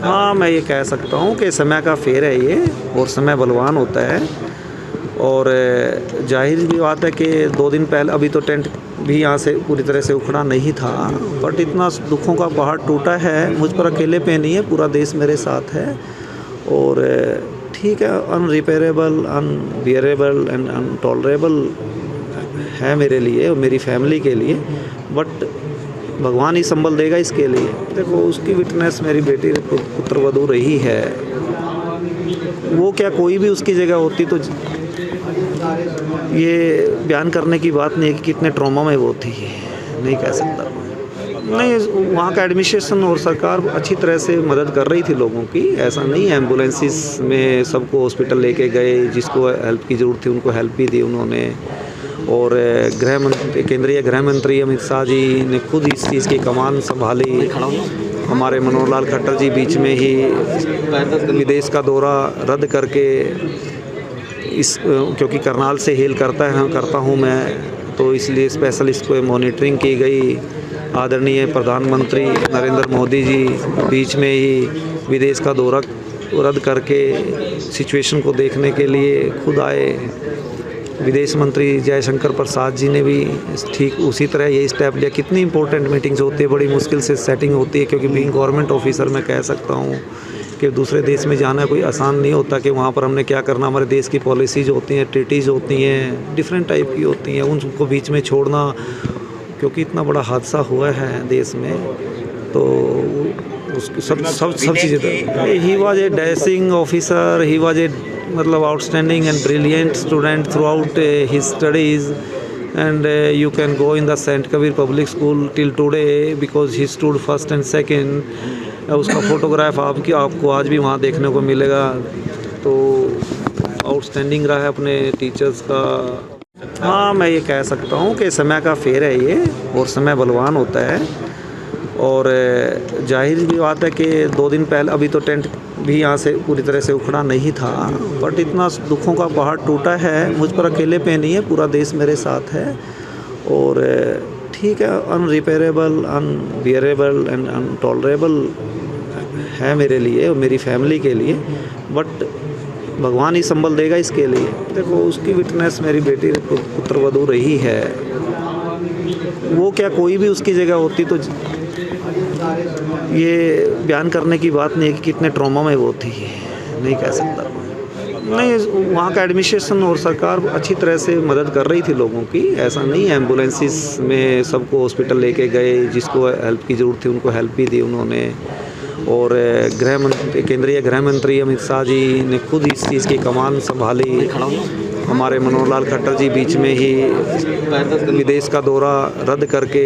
हाँ, मैं ये कह सकता हूँ कि समय का फेर है ये, और समय बलवान होता है। और जाहिर सी बात है कि 2 दिन पहले अभी तो टेंट भी यहाँ से पूरी तरह से उखड़ा नहीं था, बट इतना दुखों का पहाड़ टूटा है, मुझ पर अकेले पे नहीं है, पूरा देश मेरे साथ है। और ठीक है, अनरिपेयरेबल, अनबियरेबल एंड अनटॉलरेबल है मेरे लिए और मेरी फैमिली के लिए, बट भगवान ही संभल देगा इसके लिए। देखो, उसकी विटनेस मेरी बेटी पुत्रवधू रही है, वो क्या कोई भी उसकी जगह होती तो ये बयान करने की बात नहीं है कि कितने ट्रॉमा में वो थी, नहीं कह सकता। नहीं, वहाँ का एडमिनिस्ट्रेशन और सरकार अच्छी तरह से मदद कर रही थी लोगों की, ऐसा नहीं है। एम्बुलेंसेस में सबको हॉस्पिटल लेके गए, जिसको हेल्प की ज़रूरत थी उनको हेल्प भी दी उन्होंने। और केंद्रीय गृह मंत्री अमित शाह जी ने खुद इस चीज़ की कमान संभाली। हमारे मनोहर लाल खट्टर जी बीच में ही विदेश का दौरा रद्द करके क्योंकि करनाल से हेल करता हूँ मैं, तो इसलिए स्पेशल इसको मॉनिटरिंग की गई। आदरणीय प्रधानमंत्री नरेंद्र मोदी जी बीच में ही विदेश का दौरा रद्द करके सिचुएशन को देखने के लिए खुद आए। विदेश मंत्री जयशंकर प्रसाद जी ने भी ठीक उसी तरह यही स्टेप लिया। कितनी इंपॉर्टेंट मीटिंग्स होती है, बड़ी मुश्किल से सेटिंग होती है, क्योंकि बीइंग गवर्नमेंट ऑफिसर मैं कह सकता हूँ कि दूसरे देश में जाना कोई आसान नहीं होता कि वहाँ पर हमने क्या करना। हमारे देश की पॉलिसीज़ होती हैं, ट्रीटीज़ होती हैं, डिफरेंट टाइप की होती हैं, उनको बीच में छोड़ना, क्योंकि इतना बड़ा हादसा हुआ है देश में, तो उसकी सब चीज़ें। He was a dashing officer, he was a मतलब outstanding and brilliant student throughout his studies, and you can go in the Saint Kabir Public School till today because he stood first and second. उसका photograph आपको आज भी वहाँ देखने को मिलेगा। तो आउटस्टैंडिंग रहा है अपने टीचर्स का। हाँ, मैं ये कह सकता हूँ कि समय का फेर है ये, और समय बलवान होता है। और जाहिर सी बात है कि 2 दिन पहले अभी तो टेंट भी यहाँ से पूरी तरह से उखड़ा नहीं था, बट इतना दुखों का पहाड़ टूटा है, मुझ पर अकेले पे नहीं है, पूरा देश मेरे साथ है। और ठीक है, अनरिपेयरेबल, अनबियरेबल एंड अनटॉलरेबल है मेरे लिए और मेरी फैमिली के लिए, बट भगवान ही संभल देगा इसके लिए। देखो, उसकी विटनेस मेरी बेटी पुत्रवधू रही है, वो क्या कोई भी उसकी जगह होती तो ये बयान करने की बात नहीं है कि कितने ट्रॉमा में वो थी, नहीं कह सकता। नहीं, वहाँ का एडमिनिस्ट्रेशन और सरकार अच्छी तरह से मदद कर रही थी लोगों की, ऐसा नहीं है। एम्बुलेंसेस में सबको हॉस्पिटल लेके गए, जिसको हेल्प की ज़रूरत थी उनको हेल्प भी दी उन्होंने। और केंद्रीय गृह मंत्री अमित शाह जी ने खुद इस चीज़ की कमान संभाली। हमारे मनोहर लाल खट्टर जी बीच में ही विदेश का दौरा रद्द करके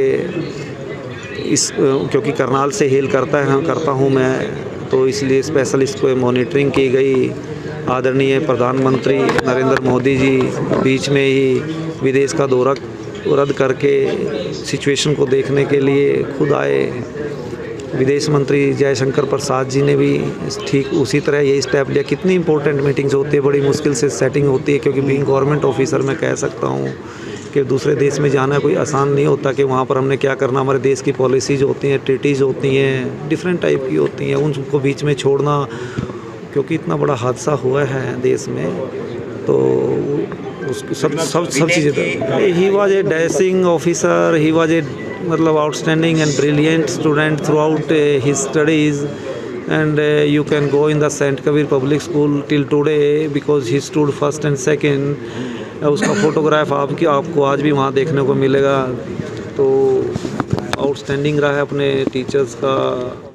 क्योंकि करनाल से हेल करता हूँ मैं, तो इसलिए स्पेशल इसको मॉनिटरिंग की गई। आदरणीय प्रधानमंत्री नरेंद्र मोदी जी बीच में ही विदेश का दौरा रद्द करके सिचुएशन को देखने के लिए खुद आए। विदेश मंत्री जयशंकर प्रसाद जी ने भी ठीक उसी तरह यही स्टेप लिया। कितनी इंपॉर्टेंट मीटिंग्स होती है, बड़ी मुश्किल से सेटिंग होती है, क्योंकि बीइंग गवर्नमेंट ऑफिसर मैं कह सकता हूँ कि दूसरे देश में जाना कोई आसान नहीं होता कि वहाँ पर हमने क्या करना। हमारे देश की पॉलिसीज़ होती हैं, ट्रीटीज़ होती हैं, डिफरेंट टाइप की होती हैं, उनको बीच में छोड़ना, क्योंकि इतना बड़ा हादसा हुआ है देश में, तो उसकी सब चीज़ें। He was a dashing officer, he was a मतलब outstanding and brilliant student throughout his studies, and you can go in the Saint Kabir Public School till today because he stood first and second. उसका photograph आपको आज भी वहाँ देखने को मिलेगा। तो आउटस्टैंडिंग रहा है अपने टीचर्स का।